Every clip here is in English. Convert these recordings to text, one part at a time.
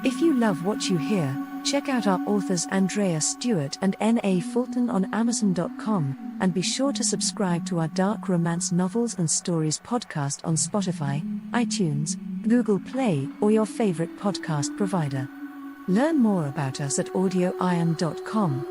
If you love what you hear, check out our authors Andrea Stewart and N.A. Fulton on Amazon.com, and be sure to subscribe to our dark romance novels and stories podcast on Spotify, iTunes, Google Play, or your favorite podcast provider. Learn more about us at audioiron.com.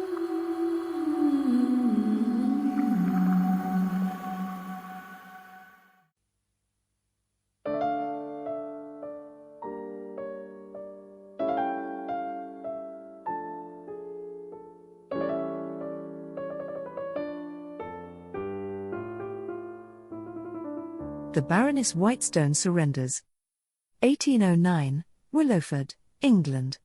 The Baroness Whitestone surrenders. 1809, Willowford, England.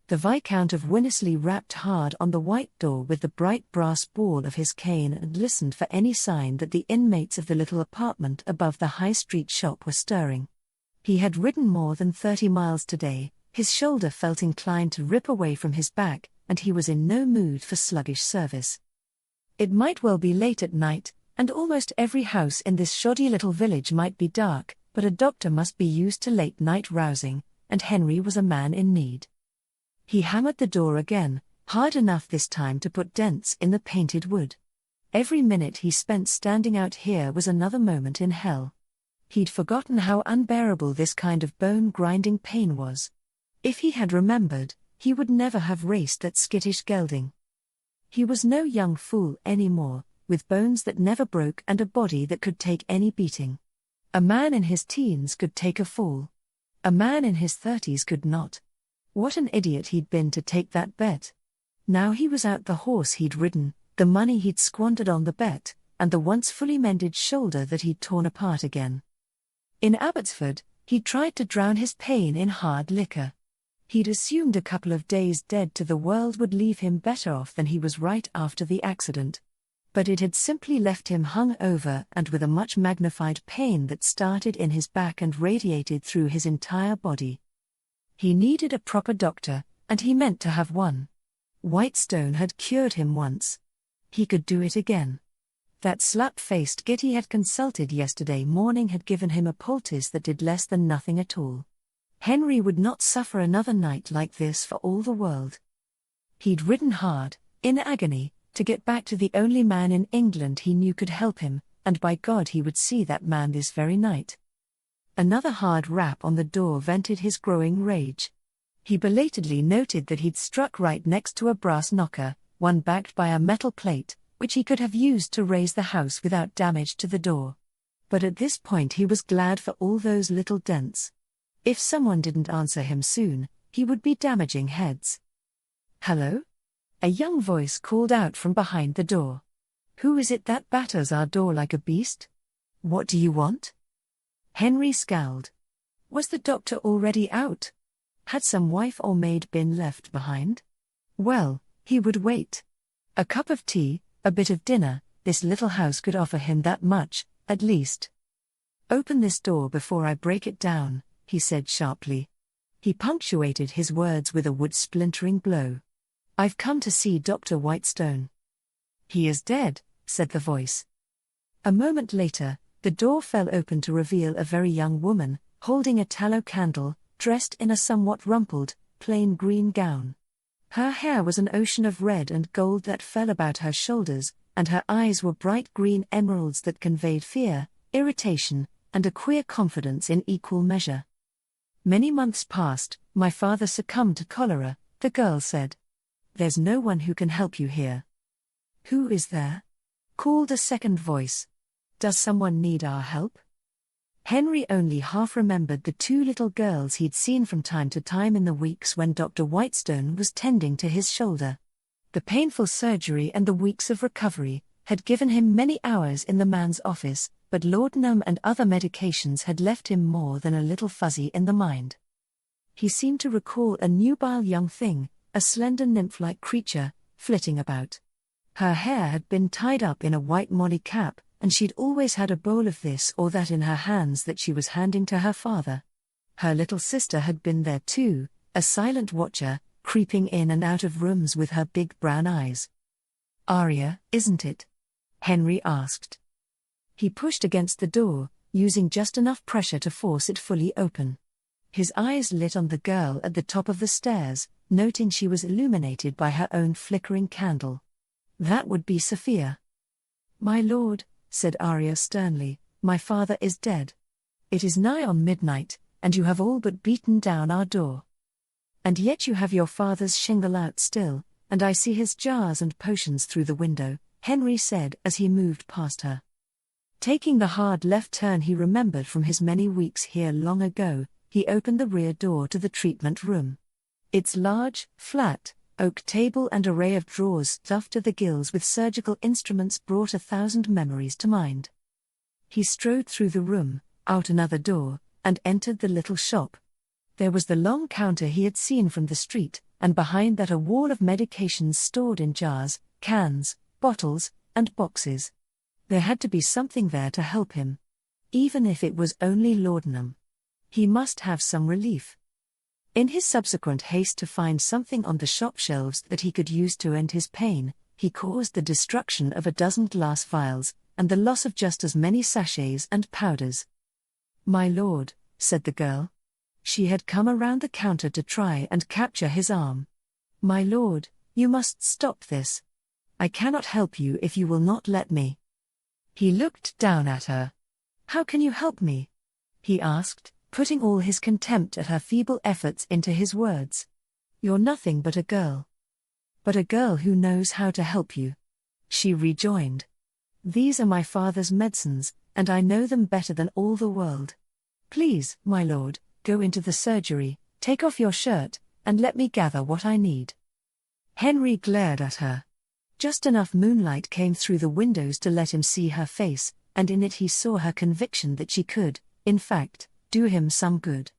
The Viscount of Winsley rapped hard on the white door with the bright brass ball of his cane and listened for any sign that the inmates of the little apartment above the High Street shop were stirring. He had ridden more than 30 miles today, his shoulder felt inclined to rip away from his back, and he was in no mood for sluggish service. It might well be late at night, and almost every house in this shoddy little village might be dark, but a doctor must be used to late-night rousing, and Henry was a man in need. He hammered the door again, hard enough this time to put dents in the painted wood. Every minute he spent standing out here was another moment in hell. He'd forgotten how unbearable this kind of bone-grinding pain was. If he had remembered, he would never have raced that skittish gelding. He was no young fool anymore, with bones that never broke and a body that could take any beating. A man in his teens could take a fall. A man in his 30s could not. What an idiot he'd been to take that bet. Now he was out the horse he'd ridden, the money he'd squandered on the bet, and the once fully mended shoulder that he'd torn apart again. In Abbotsford, he'd tried to drown his pain in hard liquor. He'd assumed a couple of days dead to the world would leave him better off than he was right after the accident. But it had simply left him hung over and with a much magnified pain that started in his back and radiated through his entire body. He needed a proper doctor, and he meant to have one. Whitestone had cured him once. He could do it again. That slap-faced git he had consulted yesterday morning had given him a poultice that did less than nothing at all. Henry would not suffer another night like this for all the world. He'd ridden hard, in agony, to get back to the only man in England he knew could help him, and by God he would see that man this very night. Another hard rap on the door vented his growing rage. He belatedly noted that he'd struck right next to a brass knocker, one backed by a metal plate, which he could have used to raise the house without damage to the door. But at this point he was glad for all those little dents. If someone didn't answer him soon, he would be damaging heads. "Hello?" A young voice called out from behind the door. "Who is it that batters our door like a beast? What do you want?" Henry scowled. Was the doctor already out? Had some wife or maid been left behind? Well, he would wait. A cup of tea, a bit of dinner, this little house could offer him that much, at least. "Open this door before I break it down," he said sharply. He punctuated his words with a wood-splintering blow. "I've come to see Dr. Whitestone." "He is dead," said the voice. A moment later, the door fell open to reveal a very young woman, holding a tallow candle, dressed in a somewhat rumpled, plain green gown. Her hair was an ocean of red and gold that fell about her shoulders, and her eyes were bright green emeralds that conveyed fear, irritation, and a queer confidence in equal measure. "Many months passed, my father succumbed to cholera," the girl said. "There's no one who can help you here." "Who is there?" called a second voice. "Does someone need our help?" Henry only half remembered the two little girls he'd seen from time to time in the weeks when Dr. Whitestone was tending to his shoulder. The painful surgery and the weeks of recovery had given him many hours in the man's office, but laudanum and other medications had left him more than a little fuzzy in the mind. He seemed to recall a nubile young thing, a slender nymph-like creature, flitting about. Her hair had been tied up in a white molly cap, and she'd always had a bowl of this or that in her hands that she was handing to her father. Her little sister had been there too, a silent watcher, creeping in and out of rooms with her big brown eyes. "Aria, isn't it?" Henry asked. He pushed against the door, using just enough pressure to force it fully open. His eyes lit on the girl at the top of the stairs, noting she was illuminated by her own flickering candle. That would be Sophia. "My lord," said Aria sternly, "my father is dead. It is nigh on midnight, and you have all but beaten down our door. And yet you have your father's shingle out still, and I see his jars and potions through the window," Henry said as he moved past her. Taking the hard left turn he remembered from his many weeks here long ago, he opened the rear door to the treatment room. Its large, flat, oak table and array of drawers stuffed to the gills with surgical instruments brought 1,000 memories to mind. He strode through the room, out another door, and entered the little shop. There was the long counter he had seen from the street, and behind that a wall of medications stored in jars, cans, bottles, and boxes. There had to be something there to help him. Even if it was only laudanum. He must have some relief. In his subsequent haste to find something on the shop shelves that he could use to end his pain, he caused the destruction of 12 glass vials, and the loss of just as many sachets and powders. "My lord," said the girl. She had come around the counter to try and capture his arm. "My lord, you must stop this. I cannot help you if you will not let me." He looked down at her. "How can you help me?" he asked, putting all his contempt at her feeble efforts into his words. "You're nothing but a girl." "But a girl who knows how to help you," she rejoined. "These are my father's medicines, and I know them better than all the world. Please, my lord, go into the surgery, take off your shirt, and let me gather what I need." Henry glared at her. Just enough moonlight came through the windows to let him see her face, and in it he saw her conviction that she could, in fact, do him some good.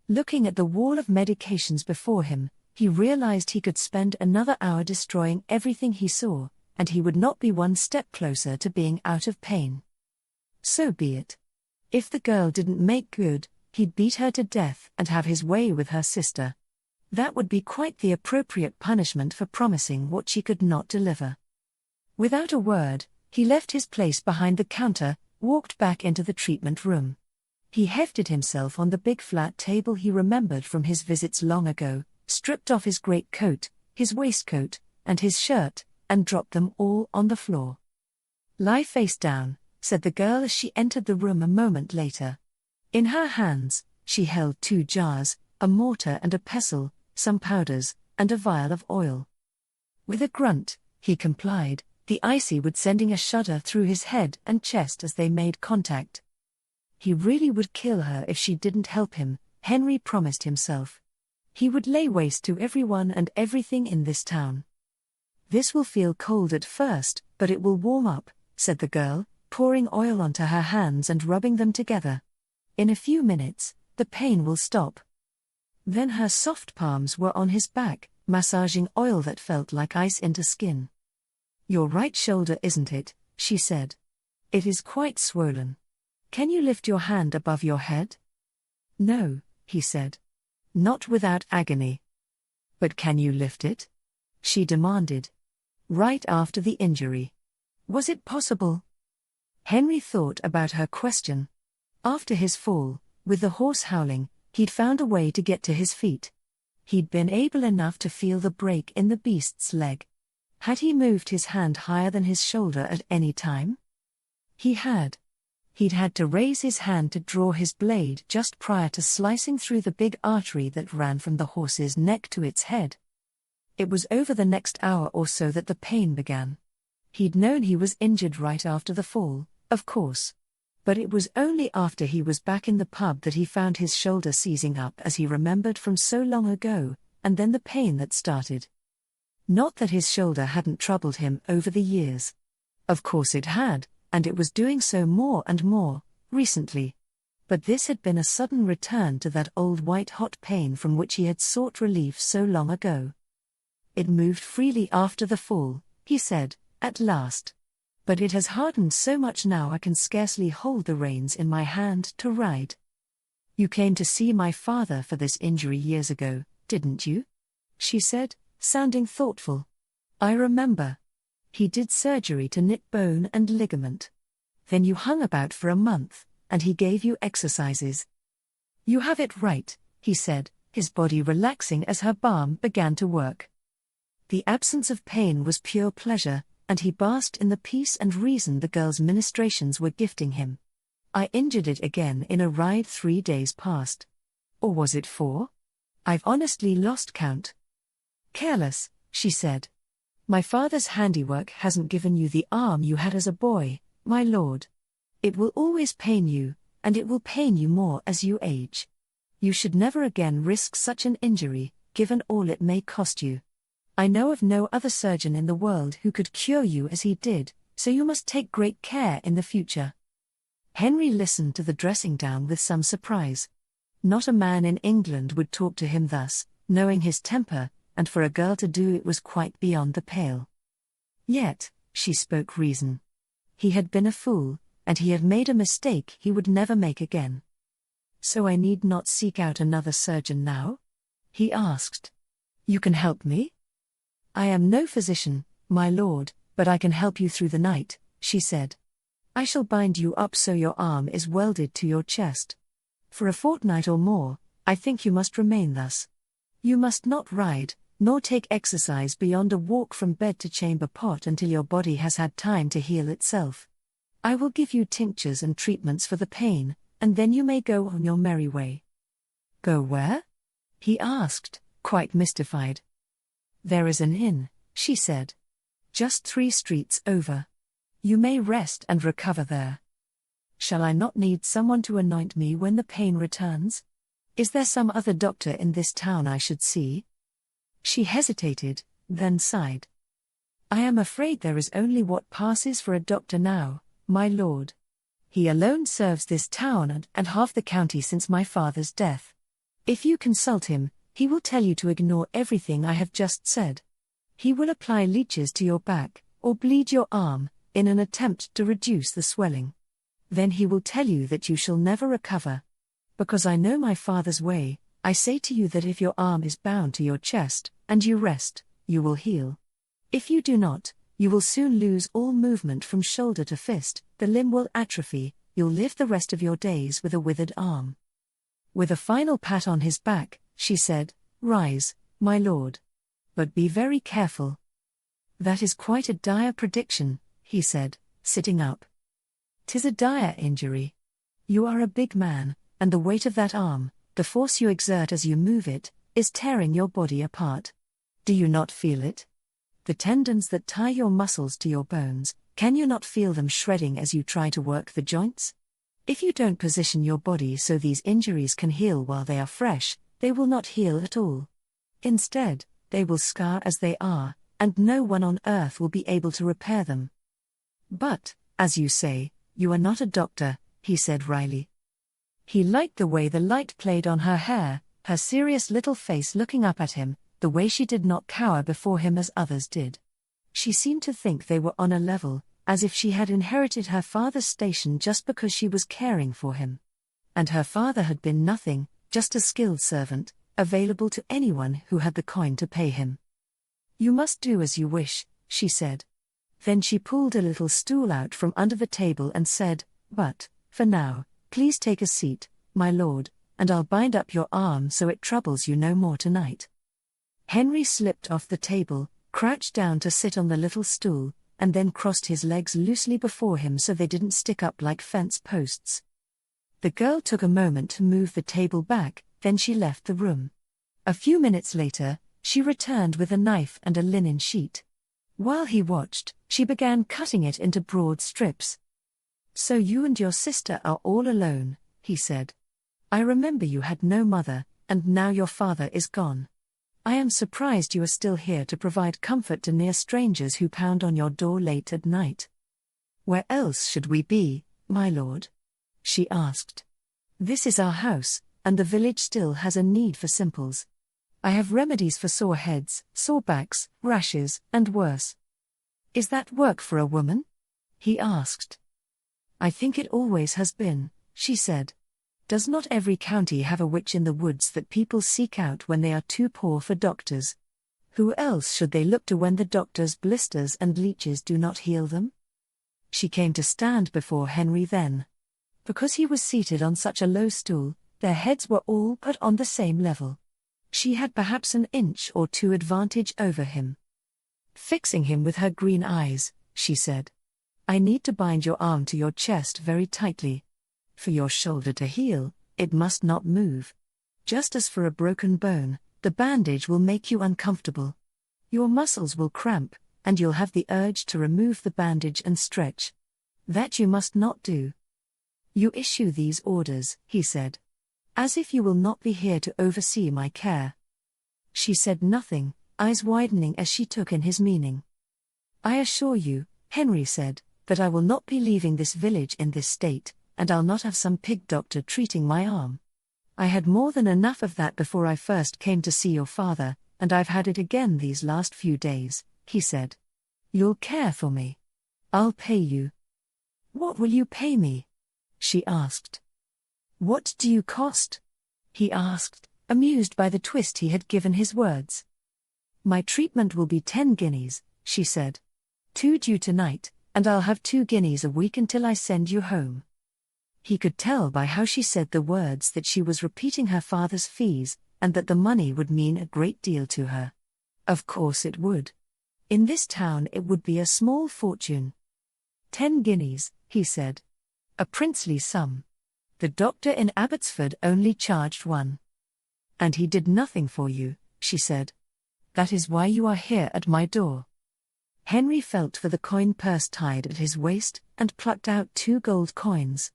Looking at the wall of medications before him, he realized he could spend another hour destroying everything he saw, and he would not be one step closer to being out of pain. So be it. If the girl didn't make good, he'd beat her to death and have his way with her sister. That would be quite the appropriate punishment for promising what she could not deliver. Without a word, he left his place behind the counter, walked back into the treatment room. He hefted himself on the big flat table he remembered from his visits long ago, stripped off his great coat, his waistcoat, and his shirt, and dropped them all on the floor. "Lie face down," said the girl as she entered the room a moment later. In her hands, she held 2 jars, a mortar and a pestle, some powders, and a vial of oil. With a grunt, he complied, the icy wood sending a shudder through his head and chest as they made contact. He really would kill her if she didn't help him, Henry promised himself. He would lay waste to everyone and everything in this town. "This will feel cold at first, but it will warm up," said the girl, pouring oil onto her hands and rubbing them together. "In a few minutes, the pain will stop." Then her soft palms were on his back, massaging oil that felt like ice into skin. "Your right shoulder, isn't it?" she said. "It is quite swollen. Can you lift your hand above your head?" "No," he said. "Not without agony." "But can you lift it?" she demanded. "Right after the injury. Was it possible?" Henry thought about her question. After his fall, with the horse howling, he'd found a way to get to his feet. He'd been able enough to feel the break in the beast's leg. Had he moved his hand higher than his shoulder at any time? He had. He'd had to raise his hand to draw his blade just prior to slicing through the big artery that ran from the horse's neck to its head. It was over the next hour or so that the pain began. He'd known he was injured right after the fall, of course. But it was only after he was back in the pub that he found his shoulder seizing up as he remembered from so long ago, and then the pain that started. Not that his shoulder hadn't troubled him over the years. Of course it had, and it was doing so more and more, recently. But this had been a sudden return to that old white-hot pain from which he had sought relief so long ago. "It moved freely after the fall," he said, at last. "But it has hardened so much now I can scarcely hold the reins in my hand to ride." "You came to see my father for this injury years ago, didn't you?" she said, sounding thoughtful. "I remember. He did surgery to knit bone and ligament. Then you hung about for a month, and he gave you exercises." You have it right, he said, his body relaxing as her balm began to work. The absence of pain was pure pleasure, and he basked in the peace and reason the girl's ministrations were gifting him. I injured it again in a ride 3 days past. Or was it 4? I've honestly lost count. Careless, she said. My father's handiwork hasn't given you the arm you had as a boy, my lord. It will always pain you, and it will pain you more as you age. You should never again risk such an injury, given all it may cost you. I know of no other surgeon in the world who could cure you as he did, so you must take great care in the future. Henry listened to the dressing down with some surprise. Not a man in England would talk to him thus, knowing his temper, and for a girl to do it was quite beyond the pale. Yet, she spoke reason. He had been a fool, and he had made a mistake he would never make again. So I need not seek out another surgeon now? He asked. You can help me? I am no physician, my lord, but I can help you through the night, she said. I shall bind you up so your arm is welded to your chest. For a fortnight or more, I think you must remain thus. You must not ride, nor take exercise beyond a walk from bed to chamber pot until your body has had time to heal itself. I will give you tinctures and treatments for the pain, and then you may go on your merry way. Go where? He asked, quite mystified. There is an inn, she said. Just 3 streets over. You may rest and recover there. Shall I not need someone to anoint me when the pain returns? Is there some other doctor in this town I should see? She hesitated, then sighed. I am afraid there is only what passes for a doctor now, my lord. He alone serves this town and half the county since my father's death. If you consult him, he will tell you to ignore everything I have just said. He will apply leeches to your back, or bleed your arm, in an attempt to reduce the swelling. Then he will tell you that you shall never recover. Because I know my father's way, I say to you that if your arm is bound to your chest, and you rest, you will heal. If you do not, you will soon lose all movement from shoulder to fist, the limb will atrophy, you'll live the rest of your days with a withered arm. With a final pat on his back, she said, Rise, my lord. But be very careful. That is quite a dire prediction, he said, sitting up. 'Tis a dire injury. You are a big man, and the weight of that arm, the force you exert as you move it, is tearing your body apart. Do you not feel it? The tendons that tie your muscles to your bones, can you not feel them shredding as you try to work the joints? If you don't position your body so these injuries can heal while they are fresh, they will not heal at all. Instead, they will scar as they are, and no one on earth will be able to repair them. But, as you say, you are not a doctor, he said wryly. He liked the way the light played on her hair, her serious little face looking up at him, the way she did not cower before him as others did. She seemed to think they were on a level, as if she had inherited her father's station just because she was caring for him. And her father had been nothing, just a skilled servant, available to anyone who had the coin to pay him. You must do as you wish, she said. Then she pulled a little stool out from under the table and said, But, for now, please take a seat, my lord, and I'll bind up your arm so it troubles you no more tonight. Henry slipped off the table, crouched down to sit on the little stool, and then crossed his legs loosely before him so they didn't stick up like fence posts. The girl took a moment to move the table back, then she left the room. A few minutes later, she returned with a knife and a linen sheet. While he watched, she began cutting it into broad strips. So you and your sister are all alone, he said. I remember you had no mother, and now your father is gone. I am surprised you are still here to provide comfort to near strangers who pound on your door late at night. Where else should we be, my lord? She asked. This is our house, and the village still has a need for simples. I have remedies for sore heads, sore backs, rashes, and worse. Is that work for a woman? He asked. I think it always has been, she said. Does not every county have a witch in the woods that people seek out when they are too poor for doctors? Who else should they look to when the doctor's blisters and leeches do not heal them? She came to stand before Henry then. Because he was seated on such a low stool, Their heads were all but on the same level. She had perhaps an inch or two advantage over him. Fixing him with her green eyes, she said, "I need to bind your arm to your chest very tightly. For your shoulder to heal, it must not move. Just as for a broken bone, the bandage will make you uncomfortable. Your muscles will cramp, and you'll have the urge to remove the bandage and stretch. That you must not do. You issue these orders," he said, "as if you will not be here to oversee my care." She said nothing, eyes widening as she took in his meaning. "I assure you," Henry said, "that I will not be leaving this village in this state, and I'll not have some pig doctor treating my arm. I had more than enough of that before I first came to see your father, and I've had it again these last few days," he said. "You'll care for me. I'll pay you." "What will you pay me?" she asked. "What do you cost?" he asked, amused by the twist he had given his words. "My treatment will be 10 guineas, she said. 2 due tonight, and I'll have 2 guineas a week until I send you home. He could tell by how she said the words that she was repeating her father's fees, and that the money would mean a great deal to her. Of course it would. In this town it would be a small fortune. 10 guineas, he said. A princely sum. The doctor in Abbotsford only charged 1. And he did nothing for you, she said. That is why you are here at my door. Henry felt for the coin purse tied at his waist, and plucked out 2 gold coins.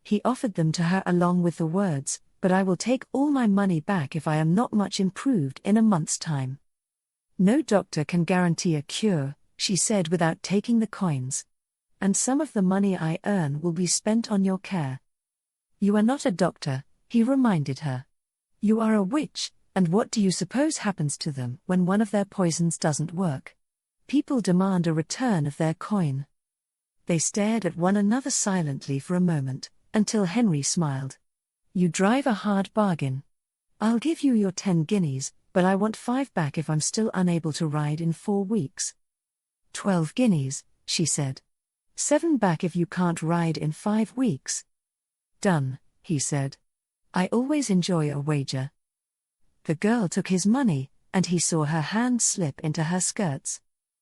He offered them to her along with the words, "But I will take all my money back if I am not much improved in a month's time." "No doctor can guarantee a cure," she said without taking the coins. "And some of the money I earn will be spent on your care." "You are not a doctor," he reminded her. "You are a witch, and what do you suppose happens to them when one of their poisons doesn't work? People demand a return of their coin." They stared at one another silently for a moment, until Henry smiled. "You drive a hard bargain. I'll give you your 10 guineas, but I want 5 back if I'm still unable to ride in 4 weeks. 12 guineas, she said. 7 back if you can't ride in 5 weeks. Done, he said. I always enjoy a wager. The girl took his money, and he saw her hand slip into her skirts.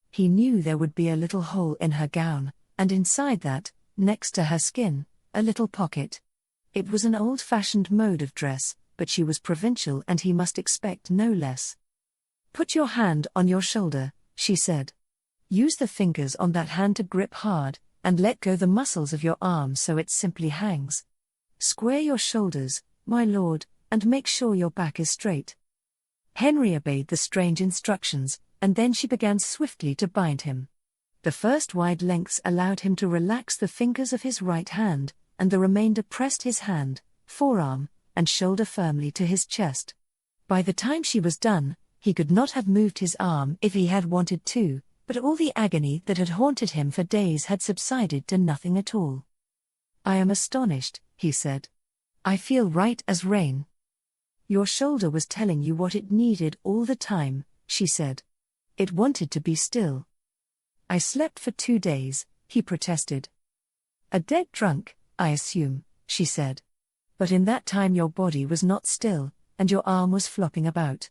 He knew there would be a little hole in her gown, and inside that, next to her skin, a little pocket. It was an old-fashioned mode of dress, but she was provincial and he must expect no less. "Put your hand on your shoulder," she said. "Use the fingers on that hand to grip hard, and let go the muscles of your arm so it simply hangs. Square your shoulders, my lord, and make sure your back is straight." Henry obeyed the strange instructions, and then she began swiftly to bind him. The first wide lengths allowed him to relax the fingers of his right hand, and the remainder pressed his hand, forearm, and shoulder firmly to his chest. By the time she was done, he could not have moved his arm if he had wanted to, but all the agony that had haunted him for days had subsided to nothing at all. "I am astonished," he said. "I feel right as rain." "Your shoulder was telling you what it needed all the time," she said. "It wanted to be still." "I slept for 2 days," he protested. "A dead drunk, I assume," she said. "But in that time your body was not still, and your arm was flopping about.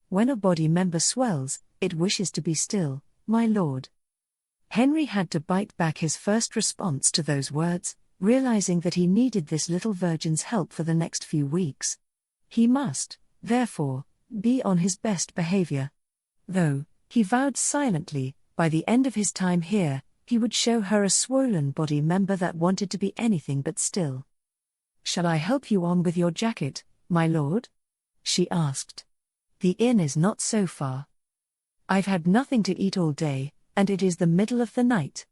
When a body member swells, it wishes to be still, my lord." Henry had to bite back his first response to those words, realizing that he needed this little virgin's help for the next few weeks. He must, therefore, be on his best behavior. Though, he vowed silently, by the end of his time here, he would show her a swollen body member that wanted to be anything but still. "Shall I help you on with your jacket, my lord?" she asked. "The inn is not so far. I've had nothing to eat all day, and it is the middle of the night.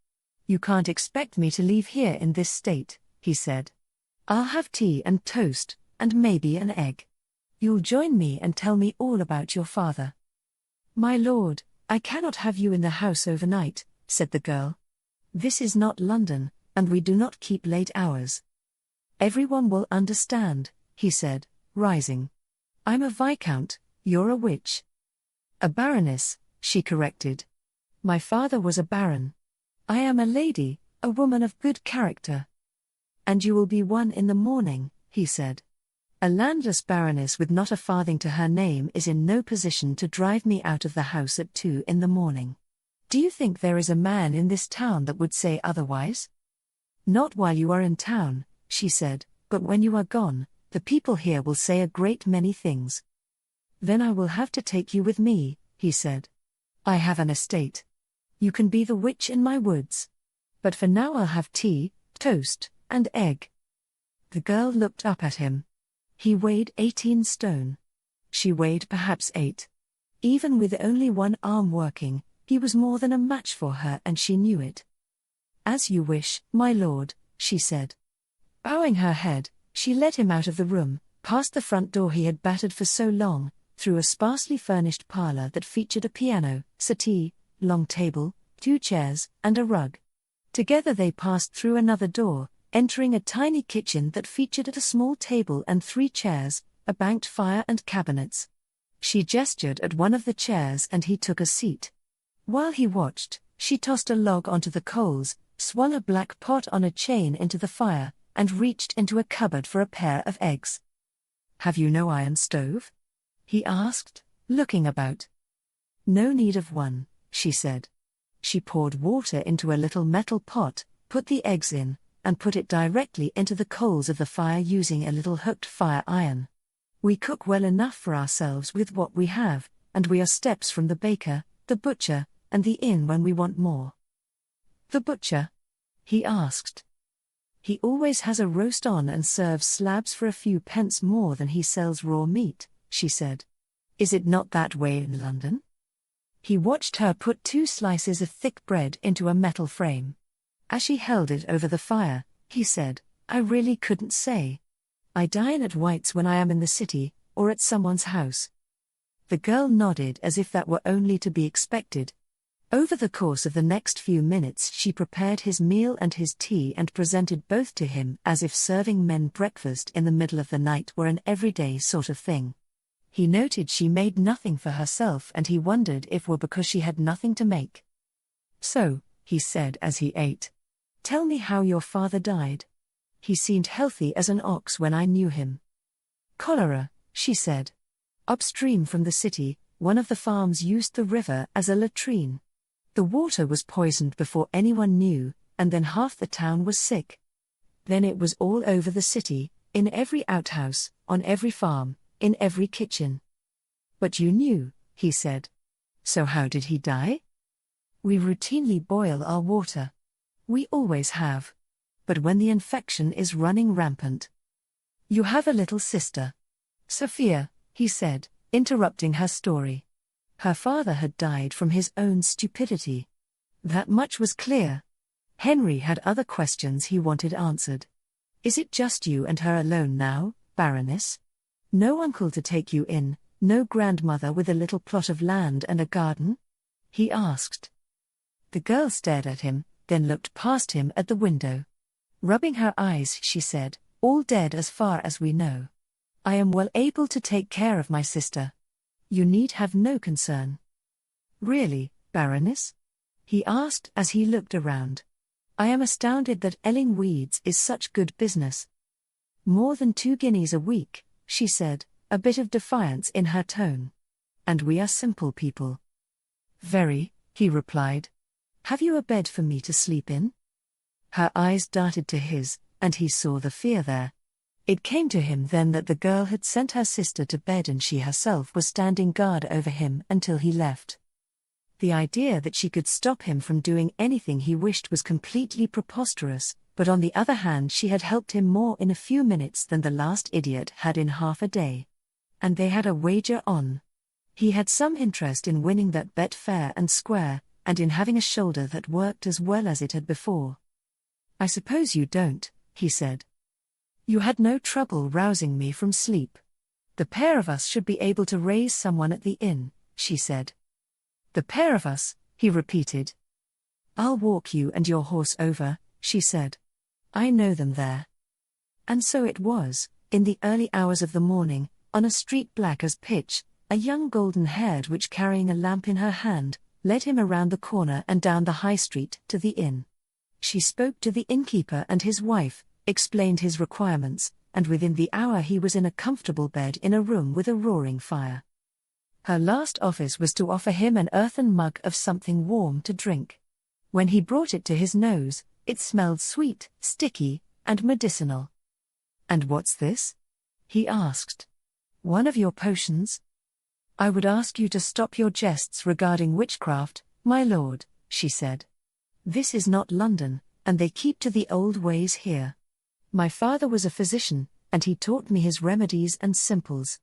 You can't expect me to leave here in this state," he said. "I'll have tea and toast, and maybe an egg. You'll join me and tell me all about your father." "My lord, I cannot have you in the house overnight," said the girl. "This is not London, and we do not keep late hours." "Everyone will understand," he said, rising. "I'm a viscount, you're a witch." "A baroness," she corrected. "My father was a baron. I am a lady, a woman of good character." "And you will be one in the morning," he said. A landless baroness with not a farthing to her name is in no position to drive me out of the house at 2 in the morning. Do you think there is a man in this town that would say otherwise? Not while you are in town, she said, but when you are gone, the people here will say a great many things. Then I will have to take you with me, he said. I have an estate. You can be the witch in my woods. But for now I'll have tea, toast, and egg. The girl looked up at him. He weighed 18 stone. She weighed perhaps 8. Even with only one arm working, he was more than a match for her, and she knew it. As you wish, my lord, she said. Bowing her head, she led him out of the room, past the front door he had battered for so long, through a sparsely furnished parlor that featured a piano, settee, long table, 2 chairs, and a rug. Together they passed through another door, entering a tiny kitchen that featured a small table and 3 chairs, a banked fire and cabinets. She gestured at one of the chairs and he took a seat. While he watched, she tossed a log onto the coals, swung a black pot on a chain into the fire, and reached into a cupboard for a pair of eggs. Have you no iron stove? He asked, looking about. No need of one, she said. She poured water into a little metal pot, put the eggs in, and put it directly into the coals of the fire using a little hooked fire iron. We cook well enough for ourselves with what we have, and we are steps from the baker, the butcher, and the inn when we want more. The butcher? He asked. He always has a roast on and serves slabs for a few pence more than he sells raw meat, she said. Is it not that way in London? He watched her put 2 slices of thick bread into a metal frame. As she held it over the fire, he said, I really couldn't say. I dine at White's when I am in the city, or at someone's house. The girl nodded as if that were only to be expected. Over the course of the next few minutes she prepared his meal and his tea and presented both to him as if serving men breakfast in the middle of the night were an everyday sort of thing. He noted she made nothing for herself and he wondered if were because she had nothing to make. So, he said as he ate. Tell me how your father died. He seemed healthy as an ox when I knew him. Cholera, she said. Upstream from the city, one of the farms used the river as a latrine. The water was poisoned before anyone knew, and then half the town was sick. Then it was all over the city, in every outhouse, on every farm, in every kitchen. But you knew, he said. So how did he die? We routinely boil our water. We always have. But when the infection is running rampant. You have a little sister. Sophia, he said, interrupting her story. Her father had died from his own stupidity. That much was clear. Henry had other questions he wanted answered. Is it just you and her alone now, Baroness? No uncle to take you in, no grandmother with a little plot of land and a garden? He asked. The girl stared at him, then looked past him at the window. Rubbing her eyes, she said, all dead as far as we know. I am well able to take care of my sister. You need have no concern. Really, Baroness? He asked as he looked around. I am astounded that Elling Weeds is such good business. More than 2 guineas a week, she said, a bit of defiance in her tone. And we are simple people. Very, he replied. Have you a bed for me to sleep in? Her eyes darted to his, and he saw the fear there. It came to him then that the girl had sent her sister to bed and she herself was standing guard over him until he left. The idea that she could stop him from doing anything he wished was completely preposterous, but on the other hand she had helped him more in a few minutes than the last idiot had in half a day. And they had a wager on. He had some interest in winning that bet fair and square, and in having a shoulder that worked as well as it had before. I suppose you don't, he said. You had no trouble rousing me from sleep. The pair of us should be able to raise someone at the inn, she said. The pair of us, he repeated. I'll walk you and your horse over, she said. I know them there. And so it was, in the early hours of the morning, on a street black as pitch, a young golden-haired witch carrying a lamp in her hand, led him around the corner and down the high street to the inn. She spoke to the innkeeper and his wife, explained his requirements, and within the hour he was in a comfortable bed in a room with a roaring fire. Her last office was to offer him an earthen mug of something warm to drink. When he brought it to his nose, it smelled sweet, sticky, and medicinal. "And what's this?" he asked. "One of your potions?" "I would ask you to stop your jests regarding witchcraft, my lord," she said. "This is not London, and they keep to the old ways here. My father was a physician, and he taught me his remedies and simples.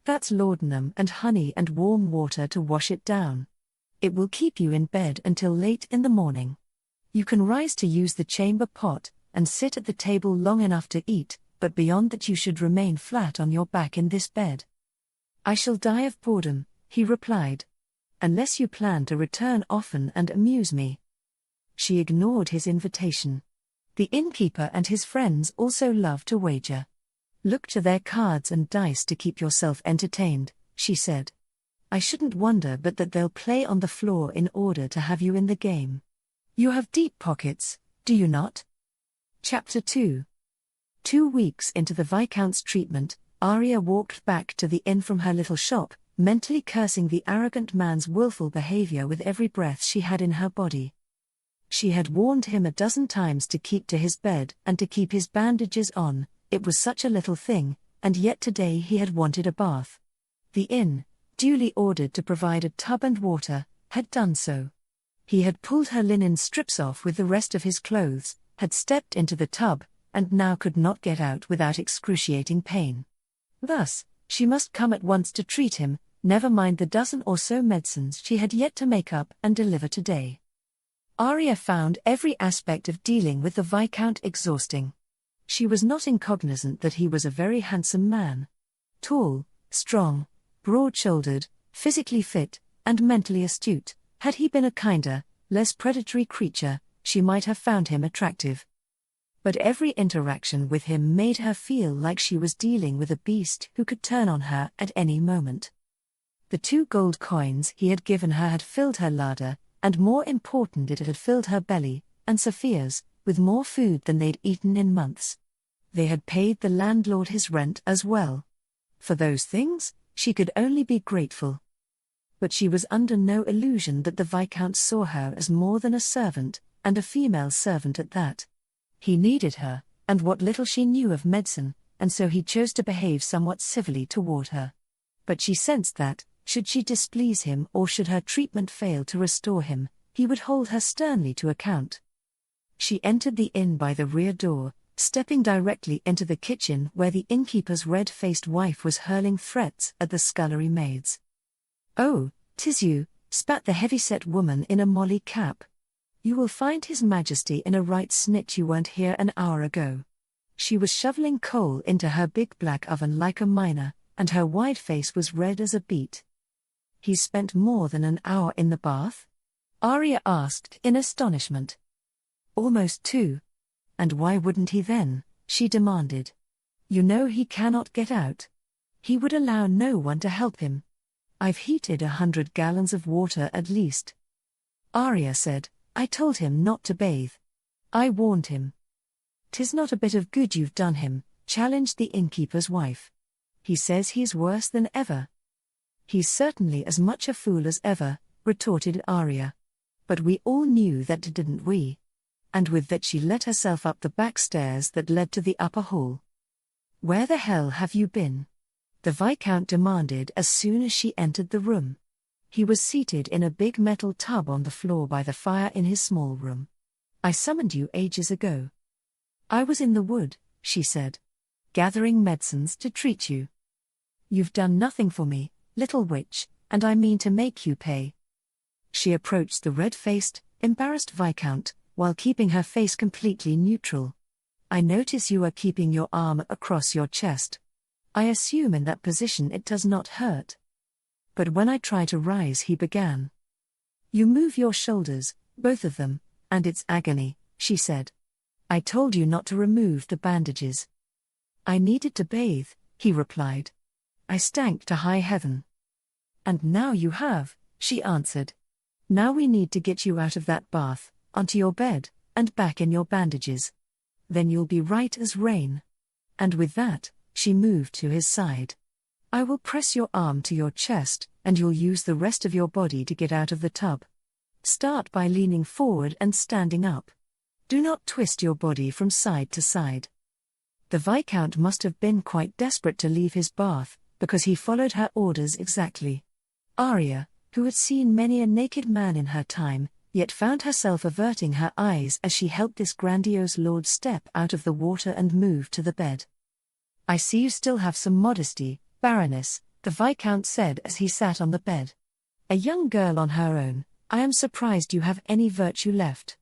That's laudanum and honey and warm water to wash it down. It will keep you in bed until late in the morning. You can rise to use the chamber pot, and sit at the table long enough to eat, but beyond that you should remain flat on your back in this bed." "I shall die of boredom," he replied. "Unless you plan to return often and amuse me." She ignored his invitation. The innkeeper and his friends also love to wager. "Look to their cards and dice to keep yourself entertained," she said. "I shouldn't wonder but that they'll play on the floor in order to have you in the game. You have deep pockets, do you not?" Chapter 2. 2 weeks into the Viscount's treatment, Aria walked back to the inn from her little shop, mentally cursing the arrogant man's willful behavior with every breath she had in her body. She had warned him a dozen times to keep to his bed and to keep his bandages on. It was such a little thing, and yet today he had wanted a bath. The inn, duly ordered to provide a tub and water, had done so. He had pulled her linen strips off with the rest of his clothes, had stepped into the tub, and now could not get out without excruciating pain. Thus, she must come at once to treat him, never mind the dozen or so medicines she had yet to make up and deliver today. Aria found every aspect of dealing with the Viscount exhausting. She was not incognizant that he was a very handsome man. Tall, strong, broad-shouldered, physically fit, and mentally astute. Had he been a kinder, less predatory creature, she might have found him attractive. But every interaction with him made her feel like she was dealing with a beast who could turn on her at any moment. The 2 gold coins he had given her had filled her larder, and more important, it had filled her belly, and Sophia's, with more food than they'd eaten in months. They had paid the landlord his rent as well. For those things, she could only be grateful. But she was under no illusion that the Viscount saw her as more than a servant, and a female servant at that. He needed her, and what little she knew of medicine, and so he chose to behave somewhat civilly toward her. But she sensed that, should she displease him or should her treatment fail to restore him, he would hold her sternly to account. She entered the inn by the rear door, stepping directly into the kitchen where the innkeeper's red-faced wife was hurling threats at the scullery maids. "Oh, 'tis you," spat the heavy-set woman in a molly cap. "You will find His Majesty in a right snitch. You weren't here an hour ago." She was shoveling coal into her big black oven like a miner, and her wide face was red as a beet. "He spent more than an hour in the bath?" Aria asked in astonishment. "Almost 2. And why wouldn't he then?" she demanded. "You know he cannot get out. He would allow no one to help him. I've heated 100 gallons of water at least." Aria said, "I told him not to bathe. I warned him." "'Tis not a bit of good you've done him," challenged the innkeeper's wife. "He says he's worse than ever." "He's certainly as much a fool as ever," retorted Aria. "But we all knew that, didn't we?" And with that she let herself up the back stairs that led to the upper hall. "Where the hell have you been?" the Viscount demanded as soon as she entered the room. He was seated in a big metal tub on the floor by the fire in his small room. "I summoned you ages ago." "I was in the wood," she said, "gathering medicines to treat you." "You've done nothing for me, little witch, and I mean to make you pay." She approached the red-faced, embarrassed Viscount, while keeping her face completely neutral. "I notice you are keeping your arm across your chest. I assume in that position it does not hurt." "But when I try to rise," he began. "You move your shoulders, both of them, and it's agony," she said. "I told you not to remove the bandages." "I needed to bathe," he replied. "I stank to high heaven." "And now you have," she answered. "Now we need to get you out of that bath, onto your bed, and back in your bandages. Then you'll be right as rain." And with that, she moved to his side. I will press your arm to your chest, and you'll use the rest of your body to get out of the tub. Start by leaning forward and standing up. Do not twist your body from side to side. The Viscount must have been quite desperate to leave his bath, because he followed her orders exactly. Aria, who had seen many a naked man in her time, yet found herself averting her eyes as she helped this grandiose lord step out of the water and move to the bed. I see you still have some modesty, Baroness, the Viscount said as he sat on the bed. A young girl on her own, I am surprised you have any virtue left.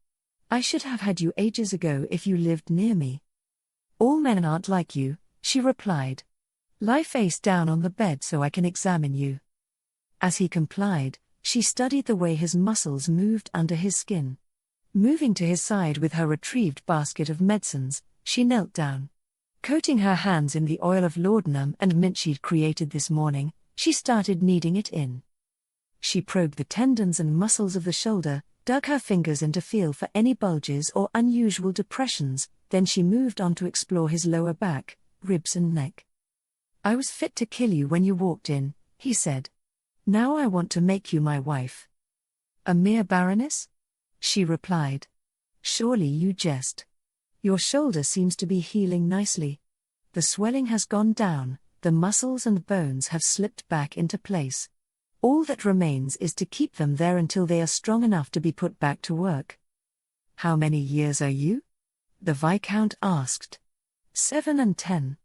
I should have had you ages ago if you lived near me. All men aren't like you, she replied. Lie face down on the bed so I can examine you. As he complied, she studied the way his muscles moved under his skin. Moving to his side with her retrieved basket of medicines, she knelt down. Coating her hands in the oil of laudanum and mint she'd created this morning, she started kneading it in. She probed the tendons and muscles of the shoulder, dug her fingers in to feel for any bulges or unusual depressions, then she moved on to explore his lower back, ribs and neck. I was fit to kill you when you walked in, he said. Now I want to make you my wife. A mere baroness? She replied. Surely you jest. Your shoulder seems to be healing nicely. The swelling has gone down, the muscles and bones have slipped back into place. All that remains is to keep them there until they are strong enough to be put back to work. How many years are you? The Viscount asked. 7 and 10.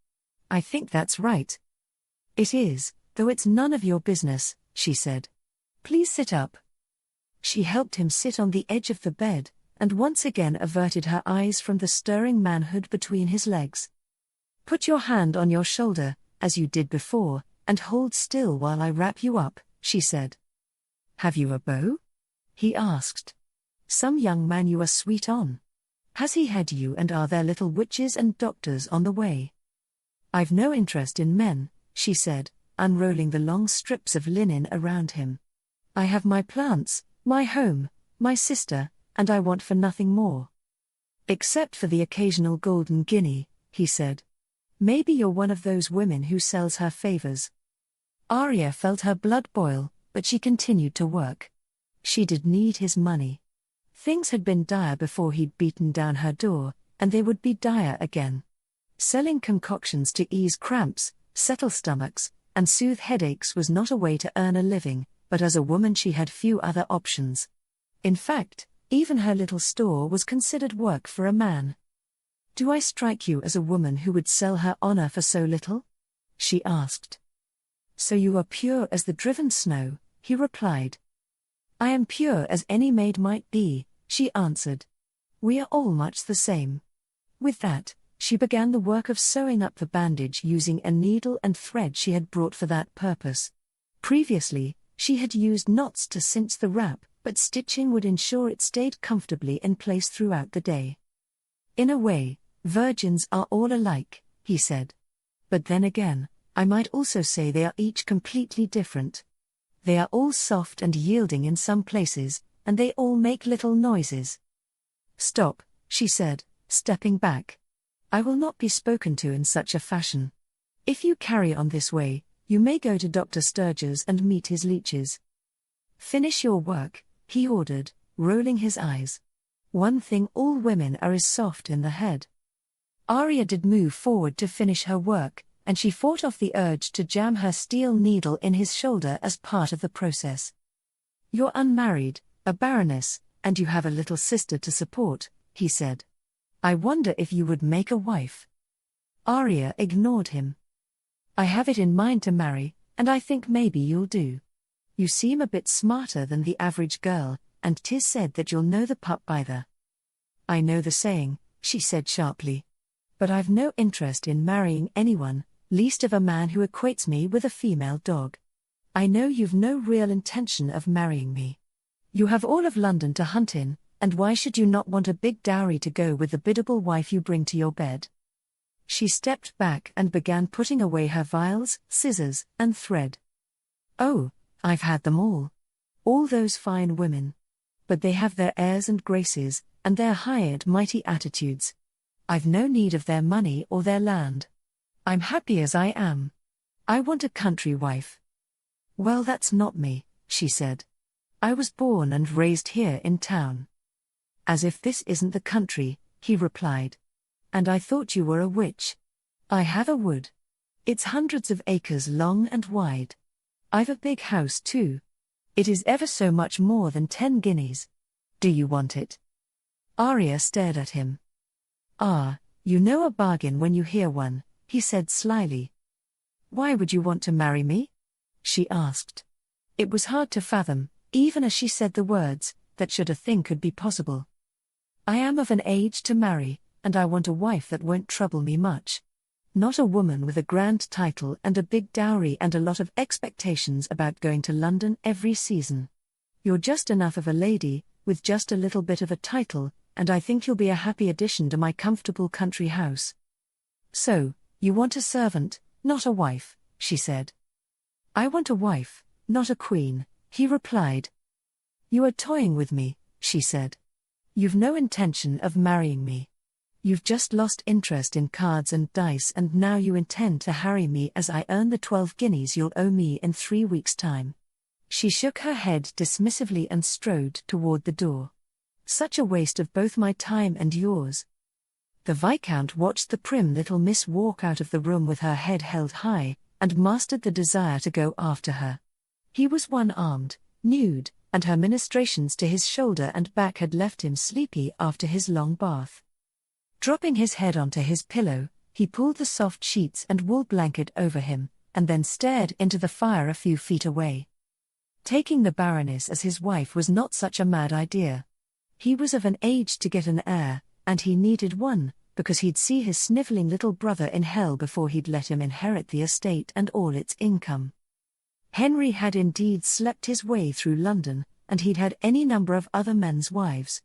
I think that's right. It is, though it's none of your business, she said. Please sit up. She helped him sit on the edge of the bed, and once again averted her eyes from the stirring manhood between his legs. Put your hand on your shoulder, as you did before, and hold still while I wrap you up, she said. Have you a beau? He asked. Some young man you are sweet on. Has he had you, and are there little witches and doctors on the way? I've no interest in men, she said, unrolling the long strips of linen around him. I have my plants, my home, my sister, and I want for nothing more. Except for the occasional golden guinea, he said. Maybe you're one of those women who sells her favors. Aria felt her blood boil, but she continued to work. She did need his money. Things had been dire before he'd beaten down her door, and they would be dire again. Selling concoctions to ease cramps, settle stomachs, and soothe headaches was not a way to earn a living, but as a woman she had few other options. In fact, even her little store was considered work for a man. Do I strike you as a woman who would sell her honor for so little? She asked. So you are pure as the driven snow, he replied. I am pure as any maid might be, she answered. We are all much the same. With that, she began the work of sewing up the bandage using a needle and thread she had brought for that purpose. Previously, she had used knots to cinch the wrap, but stitching would ensure it stayed comfortably in place throughout the day. In a way, virgins are all alike, he said. But then again, I might also say they are each completely different. They are all soft and yielding in some places, and they all make little noises. Stop, she said, stepping back. I will not be spoken to in such a fashion. If you carry on this way, you may go to Dr. Sturger's and meet his leeches. Finish your work, he ordered, rolling his eyes. One thing all women are is soft in the head. Aria did move forward to finish her work, and she fought off the urge to jam her steel needle in his shoulder as part of the process. You're unmarried, a baroness, and you have a little sister to support, he said. I wonder if you would make a wife. Aria ignored him. I have it in mind to marry, and I think maybe you'll do. You seem a bit smarter than the average girl, and 'tis said that you'll know the pup by the. I know the saying, she said sharply. But I've no interest in marrying anyone, least of a man who equates me with a female dog. I know you've no real intention of marrying me. You have all of London to hunt in, and why should you not want a big dowry to go with the biddable wife you bring to your bed? She stepped back and began putting away her vials, scissors, and thread. Oh, I've had them all. All those fine women. But they have their airs and graces, and their high and mighty attitudes. I've no need of their money or their land. I'm happy as I am. I want a country wife. Well, that's not me, she said. I was born and raised here in town. As if this isn't the country, he replied. And I thought you were a witch. I have a wood. It's hundreds of acres long and wide. I've a big house too. It is ever so much more than 10 guineas. Do you want it? Aria stared at him. Ah, you know a bargain when you hear one, he said slyly. Why would you want to marry me? She asked. It was hard to fathom, even as she said the words, that such a thing could be possible. I am of an age to marry, and I want a wife that won't trouble me much. Not a woman with a grand title and a big dowry and a lot of expectations about going to London every season. You're just enough of a lady, with just a little bit of a title, and I think you'll be a happy addition to my comfortable country house. So, you want a servant, not a wife, she said. I want a wife, not a queen, he replied. You are toying with me, she said. You've no intention of marrying me. You've just lost interest in cards and dice, and now you intend to harry me as I earn the 12 guineas you'll owe me in 3 weeks' time. She shook her head dismissively and strode toward the door. Such a waste of both my time and yours. The Viscount watched the prim little miss walk out of the room with her head held high, and mastered the desire to go after her. He was one-armed, nude, and her ministrations to his shoulder and back had left him sleepy after his long bath. Dropping his head onto his pillow, he pulled the soft sheets and wool blanket over him, and then stared into the fire a few feet away. Taking the Baroness as his wife was not such a mad idea. He was of an age to get an heir, and he needed one, because he'd see his snivelling little brother in hell before he'd let him inherit the estate and all its income. Henry had indeed slept his way through London, and he'd had any number of other men's wives.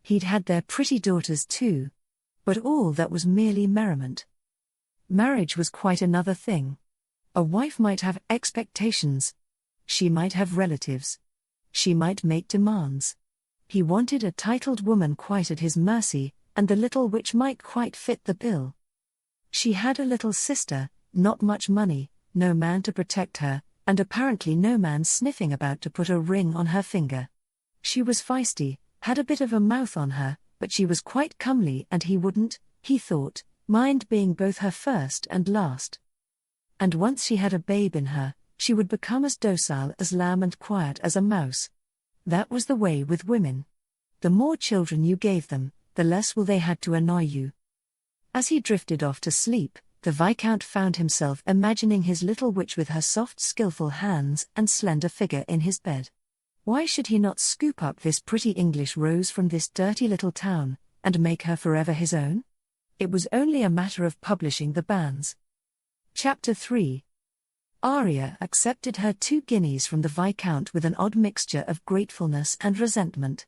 He'd had their pretty daughters too. But all that was merely merriment. Marriage was quite another thing. A wife might have expectations. She might have relatives. She might make demands. He wanted a titled woman quite at his mercy, and the little witch might quite fit the bill. She had a little sister, not much money, no man to protect her, and apparently no man sniffing about to put a ring on her finger. She was feisty, had a bit of a mouth on her, but she was quite comely, and he wouldn't, he thought, mind being both her first and last. And once she had a babe in her, she would become as docile as lamb and quiet as a mouse. That was the way with women. The more children you gave them, the less will they had to annoy you. As he drifted off to sleep, the Viscount found himself imagining his little witch with her soft, skillful hands and slender figure in his bed. Why should he not scoop up this pretty English rose from this dirty little town, and make her forever his own? It was only a matter of publishing the banns. Chapter 3. Aria accepted her 2 guineas from the Viscount with an odd mixture of gratefulness and resentment.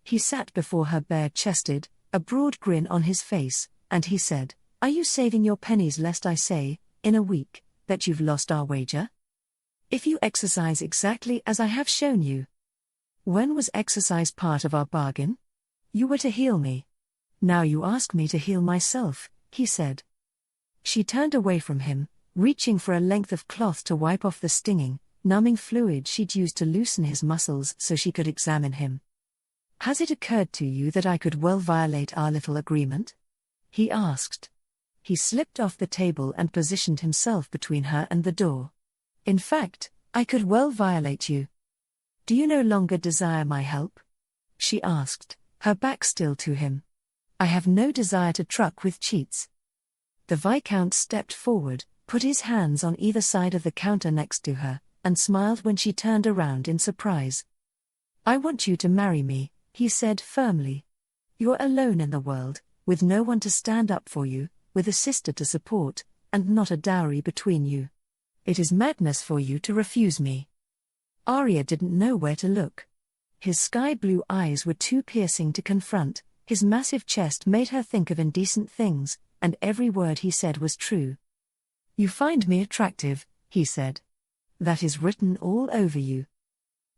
He sat before her bare-chested, a broad grin on his face, and he said, "Are you saving your pennies lest I say, in a week, that you've lost our wager? If you exercise exactly as I have shown you." When was exercise part of our bargain? You were to heal me. Now you ask me to heal myself, he said. She turned away from him, reaching for a length of cloth to wipe off the stinging, numbing fluid she'd used to loosen his muscles so she could examine him. Has it occurred to you that I could well violate our little agreement? He asked. He slipped off the table and positioned himself between her and the door. In fact, I could well violate you. Do you no longer desire my help? She asked, her back still to him. I have no desire to truck with cheats. The Viscount stepped forward, put his hands on either side of the counter next to her, and smiled when she turned around in surprise. I want you to marry me, he said firmly. You're alone in the world, with no one to stand up for you, with a sister to support, and not a dowry between you. It is madness for you to refuse me. Aria didn't know where to look. His sky-blue eyes were too piercing to confront, his massive chest made her think of indecent things, and every word he said was true. You find me attractive, he said. That is written all over you.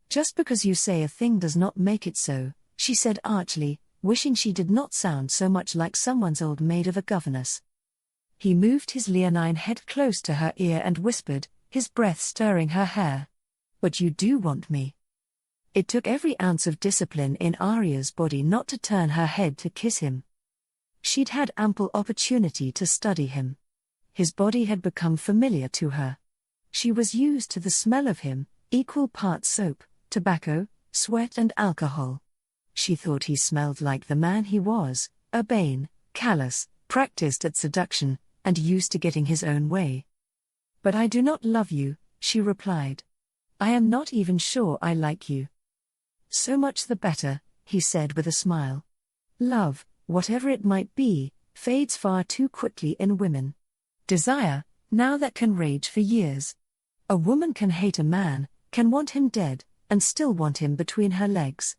Just because you say a thing does not make it so, she said archly, wishing she did not sound so much like someone's old maid of a governess. He moved his leonine head close to her ear and whispered, his breath stirring her hair. "But you do want me." It took every ounce of discipline in Aria's body not to turn her head to kiss him. She'd had ample opportunity to study him. His body had become familiar to her. She was used to the smell of him, equal parts soap, tobacco, sweat and alcohol. She thought he smelled like the man he was, urbane, callous, practiced at seduction, and used to getting his own way. "But I do not love you," she replied. "I am not even sure I like you." "So much the better," he said with a smile. "Love, whatever it might be, fades far too quickly in women. Desire, now that can rage for years. A woman can hate a man, can want him dead, and still want him between her legs."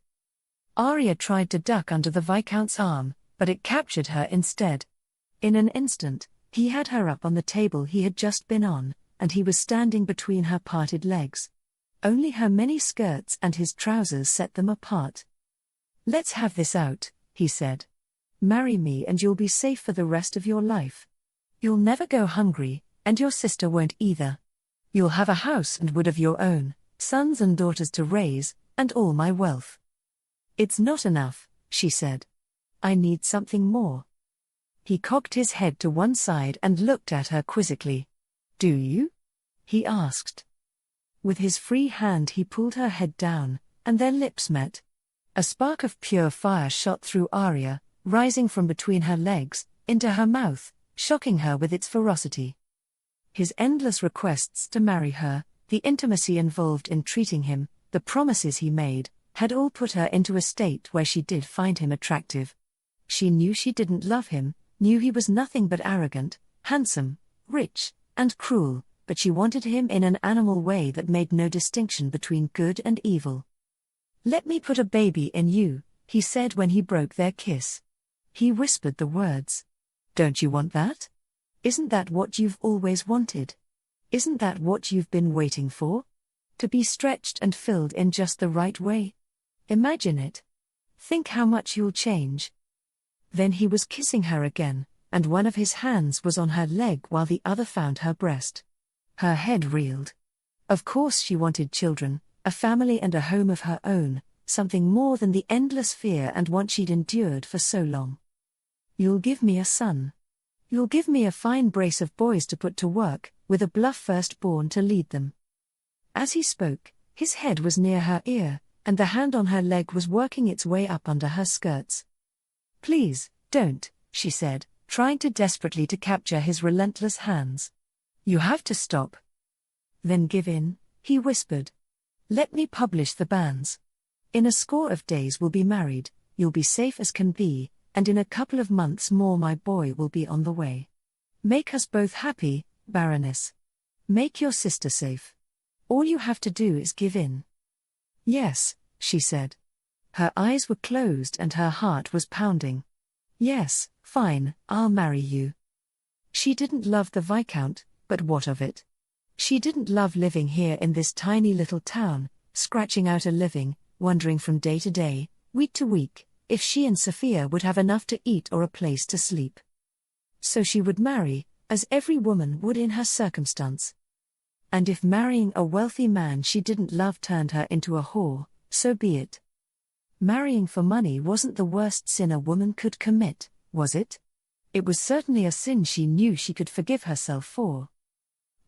Aria tried to duck under the Viscount's arm, but it captured her instead. In an instant, he had her up on the table he had just been on, and he was standing between her parted legs. Only her many skirts and his trousers set them apart. "Let's have this out," he said. "Marry me and you'll be safe for the rest of your life. You'll never go hungry, and your sister won't either. You'll have a house and wood of your own, sons and daughters to raise, and all my wealth." "It's not enough," she said. "I need something more." He cocked his head to one side and looked at her quizzically. "Do you?" he asked. With his free hand he pulled her head down, and their lips met. A spark of pure fire shot through Aria, rising from between her legs, into her mouth, shocking her with its ferocity. His endless requests to marry her, the intimacy involved in treating him, the promises he made, had all put her into a state where she did find him attractive. She knew she didn't love him, knew he was nothing but arrogant, handsome, rich, and cruel, but she wanted him in an animal way that made no distinction between good and evil. "Let me put a baby in you," he said when he broke their kiss. He whispered the words. "Don't you want that? Isn't that what you've always wanted? Isn't that what you've been waiting for? To be stretched and filled in just the right way? Imagine it. Think how much you'll change." Then he was kissing her again, and one of his hands was on her leg while the other found her breast. Her head reeled. Of course she wanted children, a family and a home of her own, something more than the endless fear and want she'd endured for so long. "You'll give me a son. You'll give me a fine brace of boys to put to work, with a bluff firstborn to lead them." As he spoke, his head was near her ear, and the hand on her leg was working its way up under her skirts. "Please, don't," she said, trying desperately to capture his relentless hands. "You have to stop." "Then give in," he whispered. "Let me publish the bans. In a score of days we'll be married, you'll be safe as can be, and in a couple of months more my boy will be on the way. Make us both happy, Baroness. Make your sister safe. All you have to do is give in." "Yes," she said. Her eyes were closed and her heart was pounding. "Yes, fine, I'll marry you." She didn't love the Viscount, but what of it? She didn't love living here in this tiny little town, scratching out a living, wondering from day to day, week to week, if she and Sophia would have enough to eat or a place to sleep. So she would marry, as every woman would in her circumstance. And if marrying a wealthy man she didn't love turned her into a whore, so be it. Marrying for money wasn't the worst sin a woman could commit, was it? It was certainly a sin she knew she could forgive herself for.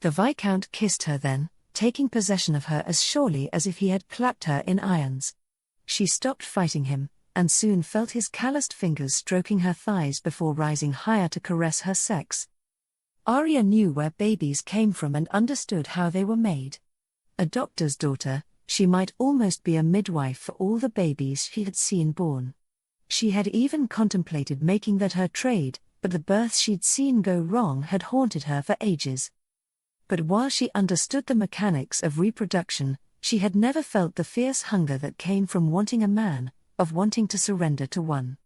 The Viscount kissed her then, taking possession of her as surely as if he had clapped her in irons. She stopped fighting him, and soon felt his calloused fingers stroking her thighs before rising higher to caress her sex. Aria knew where babies came from and understood how they were made. A doctor's daughter, she might almost be a midwife for all the babies she had seen born. She had even contemplated making that her trade, but the births she'd seen go wrong had haunted her for ages. But while she understood the mechanics of reproduction, she had never felt the fierce hunger that came from wanting a man, of wanting to surrender to one.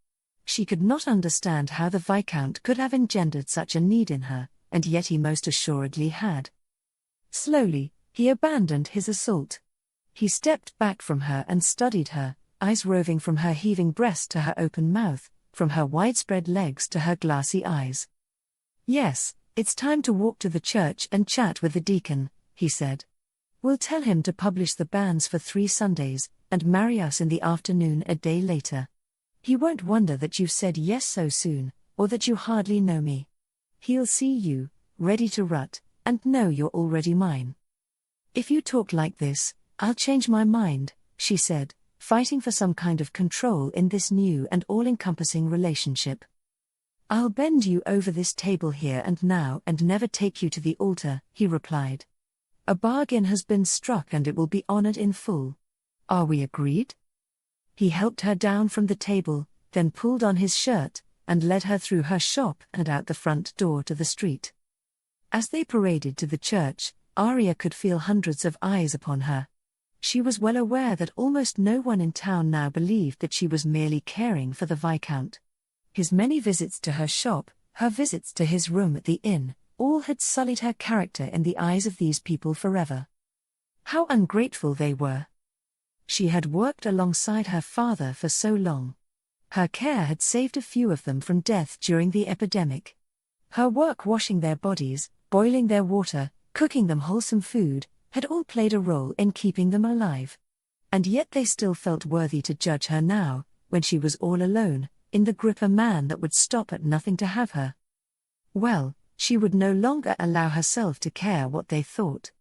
She could not understand how the Viscount could have engendered such a need in her, and yet he most assuredly had. Slowly, he abandoned his assault. He stepped back from her and studied her, eyes roving from her heaving breast to her open mouth, from her widespread legs to her glassy eyes. Yes, it's time to walk to the church and chat with the deacon, he said. We'll tell him to publish the bans for 3 Sundays, and marry us in the afternoon a day later. He won't wonder that you've said yes so soon, or that you hardly know me. He'll see you, ready to rut, and know you're already mine. If you talk like this, I'll change my mind, she said, fighting for some kind of control in this new and all-encompassing relationship. I'll bend you over this table here and now and never take you to the altar, he replied. A bargain has been struck and it will be honored in full. Are we agreed? He helped her down from the table, then pulled on his shirt, and led her through her shop and out the front door to the street. As they paraded to the church, Aria could feel hundreds of eyes upon her. She was well aware that almost no one in town now believed that she was merely caring for the Viscount. His many visits to her shop, her visits to his room at the inn, all had sullied her character in the eyes of these people forever. How ungrateful they were. She had worked alongside her father for so long. Her care had saved a few of them from death during the epidemic. Her work washing their bodies, boiling their water, cooking them wholesome food, had all played a role in keeping them alive. And yet they still felt worthy to judge her now, when she was all alone, in the grip of a man that would stop at nothing to have her. Well, she would no longer allow herself to care what they thought.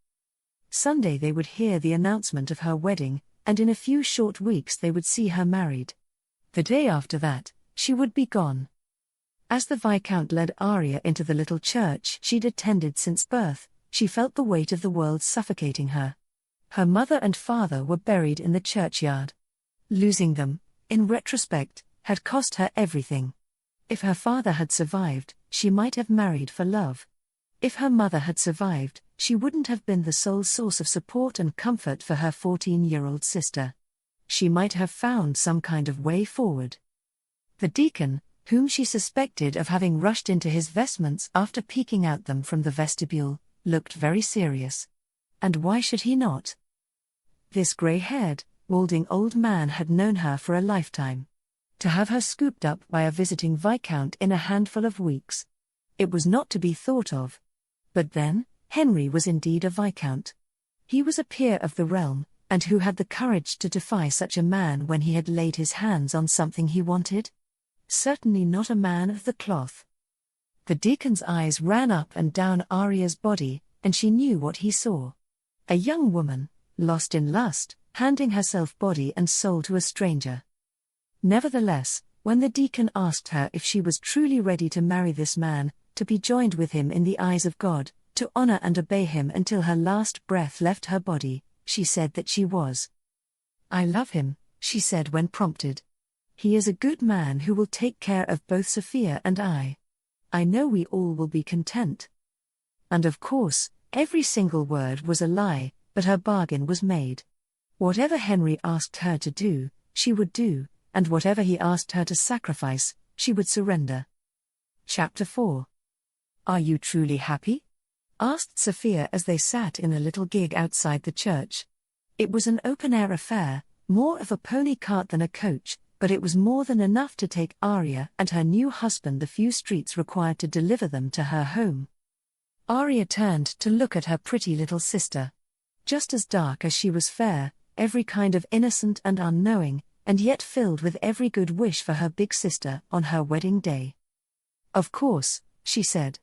Sunday they would hear the announcement of her wedding, and in a few short weeks they would see her married. The day after that, she would be gone. As the Viscount led Aria into the little church she'd attended since birth, she felt the weight of the world suffocating her. Her mother and father were buried in the churchyard. Losing them, in retrospect, had cost her everything. If her father had survived, she might have married for love. If her mother had survived, she wouldn't have been the sole source of support and comfort for her 14-year-old sister. She might have found some kind of way forward. The deacon, whom she suspected of having rushed into his vestments after peeking out them from the vestibule, looked very serious. And why should he not? This grey-haired, balding old man had known her for a lifetime. To have her scooped up by a visiting Viscount in a handful of weeks. It was not to be thought of. But then, Henry was indeed a Viscount. He was a peer of the realm, and who had the courage to defy such a man when he had laid his hands on something he wanted? Certainly not a man of the cloth. The deacon's eyes ran up and down Aria's body, and she knew what he saw. A young woman, lost in lust, handing herself body and soul to a stranger. Nevertheless, when the deacon asked her if she was truly ready to marry this man, to be joined with him in the eyes of God, to honor and obey him until her last breath left her body, she said that she was. I love him, she said when prompted. He is a good man who will take care of both Sophia and I. I know we all will be content. And of course, every single word was a lie, but her bargain was made. Whatever Henry asked her to do, she would do, and whatever he asked her to sacrifice, she would surrender. Chapter 4. Are you truly happy? Asked Sophia as they sat in a little gig outside the church. It was an open-air affair, more of a pony cart than a coach, but it was more than enough to take Aria and her new husband the few streets required to deliver them to her home. Aria turned to look at her pretty little sister. Just as dark as she was fair, every kind of innocent and unknowing, and yet filled with every good wish for her big sister on her wedding day. Of course, she said.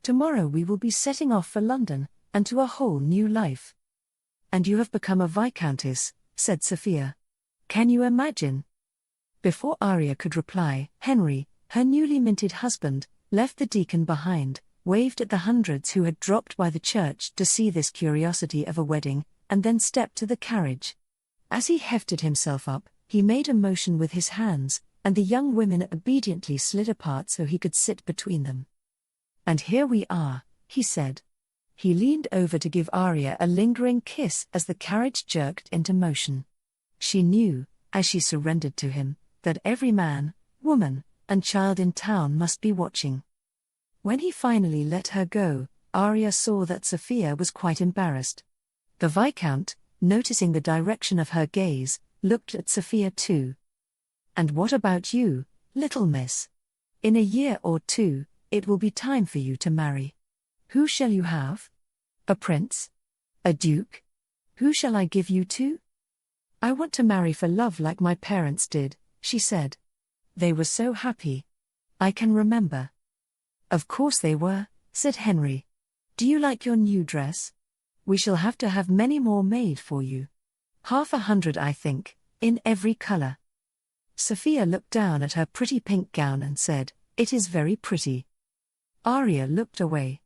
Tomorrow we will be setting off for London, and to a whole new life. And you have become a Viscountess, said Sophia. Can you imagine? Before Aria could reply, Henry, her newly minted husband, left the deacon behind, waved at the hundreds who had dropped by the church to see this curiosity of a wedding, and then stepped to the carriage. As he hefted himself up, he made a motion with his hands, and the young women obediently slid apart so he could sit between them. And here we are, he said. He leaned over to give Aria a lingering kiss as the carriage jerked into motion. She knew, as she surrendered to him, that every man, woman, and child in town must be watching. When he finally let her go, Aria saw that Sophia was quite embarrassed. The Viscount, noticing the direction of her gaze, looked at Sophia too. And what about you, little miss? In a year or two, it will be time for you to marry. Who shall you have? A prince? A duke? Who shall I give you to? I want to marry for love like my parents did, she said. They were so happy. I can remember. Of course they were, said Henry. Do you like your new dress? We shall have to have many more made for you. 100, I think, in every color. Sophia looked down at her pretty pink gown and said, It is very pretty. Aria looked away.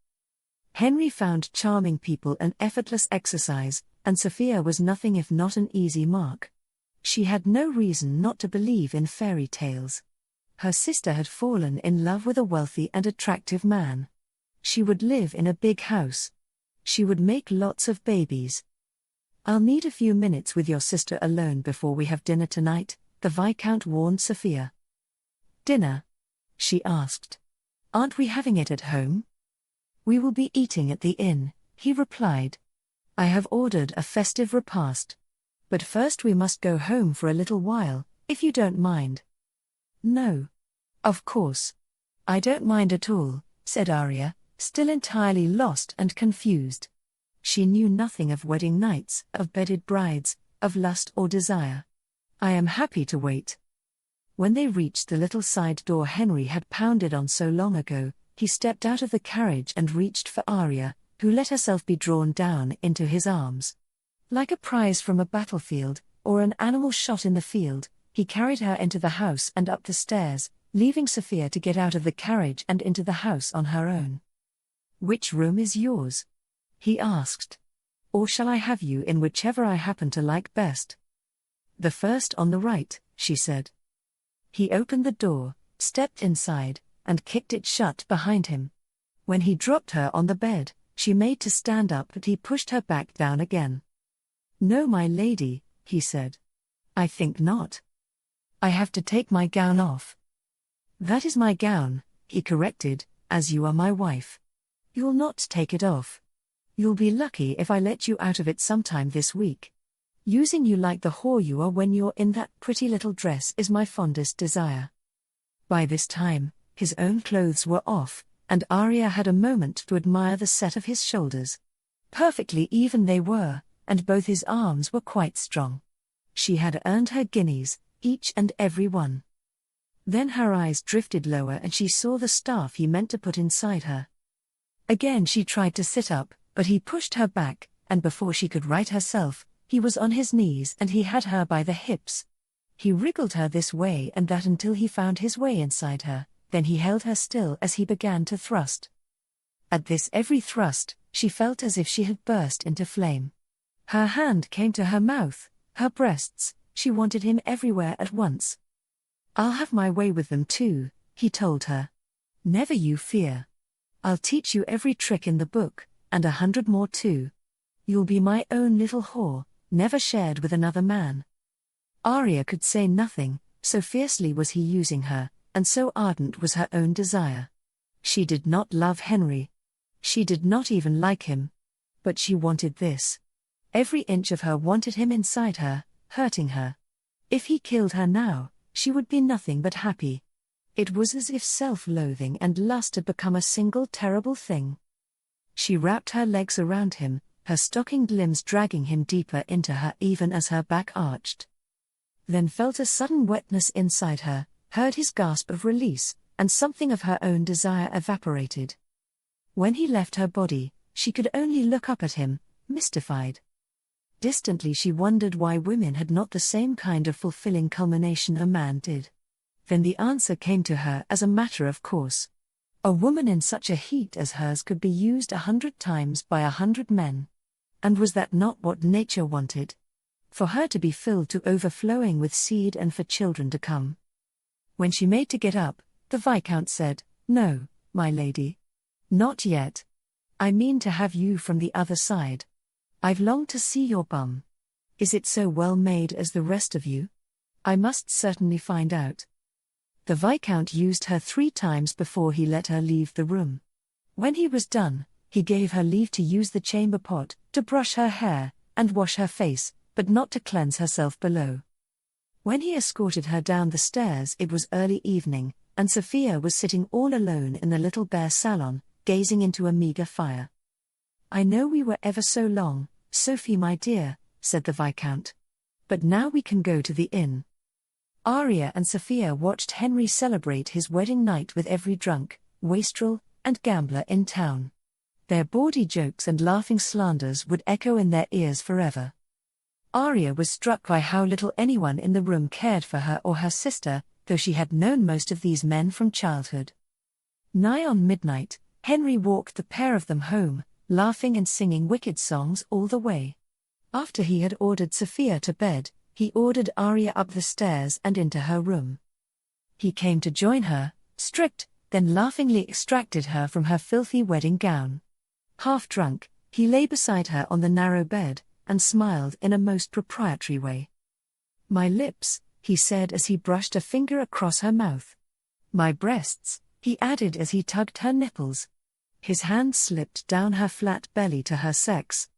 Henry found charming people an effortless exercise, and Sophia was nothing if not an easy mark. She had no reason not to believe in fairy tales. Her sister had fallen in love with a wealthy and attractive man. She would live in a big house. She would make lots of babies. I'll need a few minutes with your sister alone before we have dinner tonight, the Viscount warned Sophia. Dinner? She asked. Aren't we having it at home? We will be eating at the inn, he replied. I have ordered a festive repast. But first we must go home for a little while, if you don't mind. No. Of course. I don't mind at all, said Aria, still entirely lost and confused. She knew nothing of wedding nights, of bedded brides, of lust or desire. I am happy to wait. When they reached the little side door Henry had pounded on so long ago, he stepped out of the carriage and reached for Aria, who let herself be drawn down into his arms. Like a prize from a battlefield, or an animal shot in the field, he carried her into the house and up the stairs, leaving Sophia to get out of the carriage and into the house on her own. Which room is yours? He asked. Or shall I have you in whichever I happen to like best? The first on the right, she said. He opened the door, stepped inside, and kicked it shut behind him. When he dropped her on the bed, she made to stand up, but he pushed her back down again. No, my lady, he said. I think not. I have to take my gown off. That is my gown, he corrected, as you are my wife. You'll not take it off. You'll be lucky if I let you out of it sometime this week. Using you like the whore you are when you're in that pretty little dress is my fondest desire. By this time, his own clothes were off, and Aria had a moment to admire the set of his shoulders. Perfectly even they were, and both his arms were quite strong. She had earned her guineas, each and every one. Then her eyes drifted lower and she saw the staff he meant to put inside her. Again she tried to sit up, but he pushed her back, and before she could right herself, he was on his knees and he had her by the hips. He wriggled her this way and that until he found his way inside her, then he held her still as he began to thrust. At this every thrust, she felt as if she had burst into flame. Her hand came to her mouth, her breasts, she wanted him everywhere at once. I'll have my way with them too, he told her. Never you fear. I'll teach you every trick in the book, and 100 more too. You'll be my own little whore, never shared with another man. Aria could say nothing, so fiercely was he using her, and so ardent was her own desire. She did not love Henry. She did not even like him. But she wanted this. Every inch of her wanted him inside her, hurting her. If he killed her now, she would be nothing but happy. It was as if self-loathing and lust had become a single terrible thing. She wrapped her legs around him, her stockinged limbs dragging him deeper into her even as her back arched. Then felt a sudden wetness inside her, heard his gasp of release, and something of her own desire evaporated. When he left her body, she could only look up at him, mystified. Distantly she wondered why women had not the same kind of fulfilling culmination a man did. Then the answer came to her as a matter of course. A woman in such a heat as hers could be used 100 times by 100 men. And was that not what nature wanted? For her to be filled to overflowing with seed and for children to come. When she made to get up, the Viscount said, No, my lady. Not yet. I mean to have you from the other side. I've longed to see your bum. Is it so well made as the rest of you? I must certainly find out. The Viscount used her 3 times before he let her leave the room. When he was done, he gave her leave to use the chamber pot, to brush her hair, and wash her face, but not to cleanse herself below. When he escorted her down the stairs it was early evening, and Sophia was sitting all alone in the little bare salon, gazing into a meagre fire. "I know we were ever so long, Sophie my dear," said the Viscount. "But now we can go to the inn." Aria and Sophia watched Henry celebrate his wedding night with every drunk, wastrel, and gambler in town. Their bawdy jokes and laughing slanders would echo in their ears forever. Aria was struck by how little anyone in the room cared for her or her sister, though she had known most of these men from childhood. Nigh on midnight, Henry walked the pair of them home, laughing and singing wicked songs all the way. After he had ordered Sophia to bed, he ordered Aria up the stairs and into her room. He came to join her, stripped, then laughingly extracted her from her filthy wedding gown. Half drunk, he lay beside her on the narrow bed, and smiled in a most proprietary way. "My lips," he said as he brushed a finger across her mouth. "My breasts," he added as he tugged her nipples. His hand slipped down her flat belly to her sex.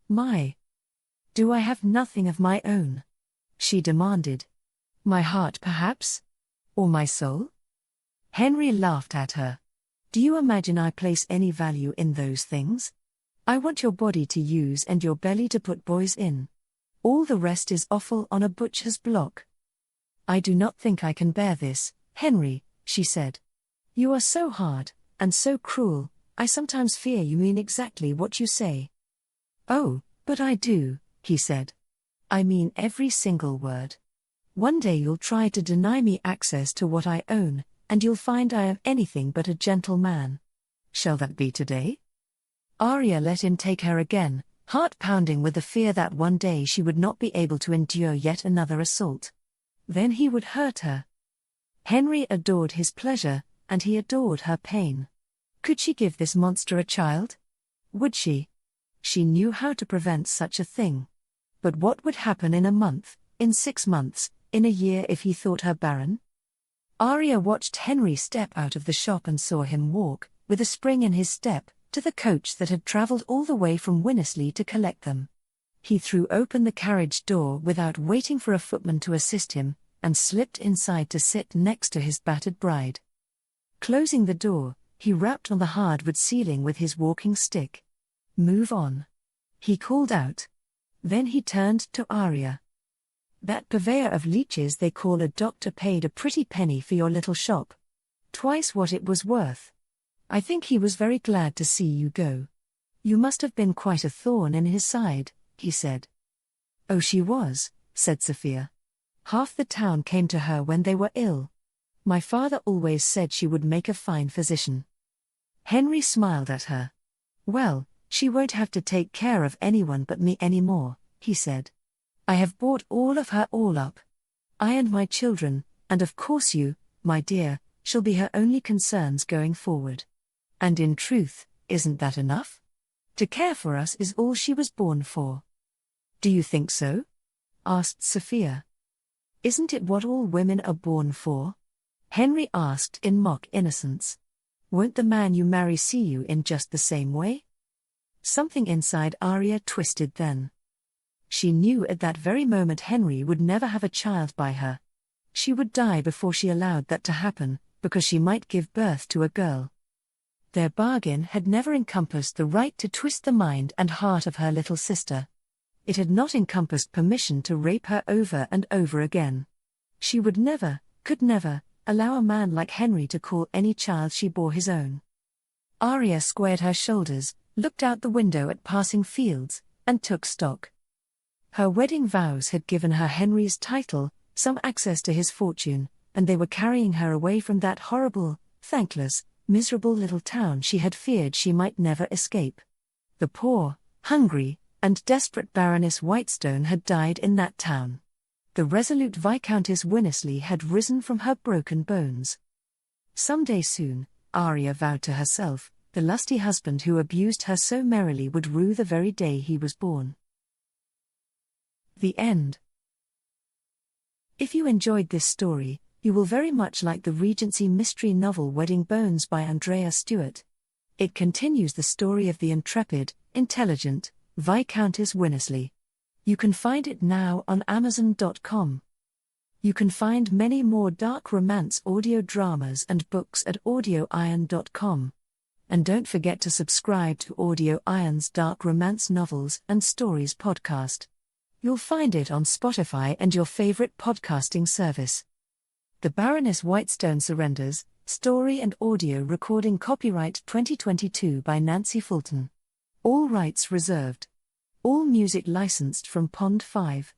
"My. Do I have nothing of my own?" she demanded. "My heart perhaps? Or my soul?" Henry laughed at her. "Do you imagine I place any value in those things? I want your body to use and your belly to put boys in. All the rest is offal on a butcher's block." "I do not think I can bear this, Henry," she said. "You are so hard, and so cruel, I sometimes fear you mean exactly what you say." "Oh, but I do," he said. "I mean every single word. One day you'll try to deny me access to what I own, and you'll find I am anything but a gentle man. Shall that be today?" Aria let him take her again, heart pounding with the fear that one day she would not be able to endure yet another assault. Then he would hurt her. Henry adored his pleasure, and he adored her pain. Could she give this monster a child? Would she? She knew how to prevent such a thing. But what would happen in a month, in 6 months, in a year if he thought her barren? Aria watched Henry step out of the shop and saw him walk, with a spring in his step, to the coach that had travelled all the way from Winsley to collect them. He threw open the carriage door without waiting for a footman to assist him, and slipped inside to sit next to his battered bride. Closing the door, he rapped on the hardwood ceiling with his walking stick. "Move on," he called out. Then he turned to Aria. "That purveyor of leeches they call a doctor paid a pretty penny for your little shop. Twice what it was worth. I think he was very glad to see you go. You must have been quite a thorn in his side," he said. "Oh, she was," said Sophia. "Half the town came to her when they were ill. My father always said she would make a fine physician." Henry smiled at her. "Well, she won't have to take care of anyone but me anymore," he said. "I have bought all of her all up. I and my children, and of course you, my dear, shall be her only concerns going forward. And in truth, isn't that enough? To care for us is all she was born for." "Do you think so?" asked Sophia. "Isn't it what all women are born for?" Henry asked in mock innocence. "Won't the man you marry see you in just the same way?" Something inside Aria twisted then. She knew at that very moment Henry would never have a child by her. She would die before she allowed that to happen, because she might give birth to a girl. Their bargain had never encompassed the right to twist the mind and heart of her little sister. It had not encompassed permission to rape her over and over again. She would never, could never, allow a man like Henry to call any child she bore his own. Aria squared her shoulders, looked out the window at passing fields, and took stock. Her wedding vows had given her Henry's title, some access to his fortune, and they were carrying her away from that horrible, thankless, miserable little town she had feared she might never escape. The poor, hungry, and desperate Baroness Whitestone had died in that town. The resolute Viscountess Winsley had risen from her broken bones. Some day soon, Aria vowed to herself, the lusty husband who abused her so merrily would rue the very day he was born. The end. If you enjoyed this story, you will very much like the Regency mystery novel Wedding Bones by Andrea Stewart. It continues the story of the intrepid, intelligent Viscountess Winsley. You can find it now on Amazon.com. You can find many more dark romance audio dramas and books at audioiron.com. And don't forget to subscribe to Audio Iron's Dark Romance Novels and Stories podcast. You'll find it on Spotify and your favorite podcasting service. The Baroness Whitestone Surrenders, story and audio recording copyright 2022 by Nancy Fulton. All rights reserved. All music licensed from Pond 5.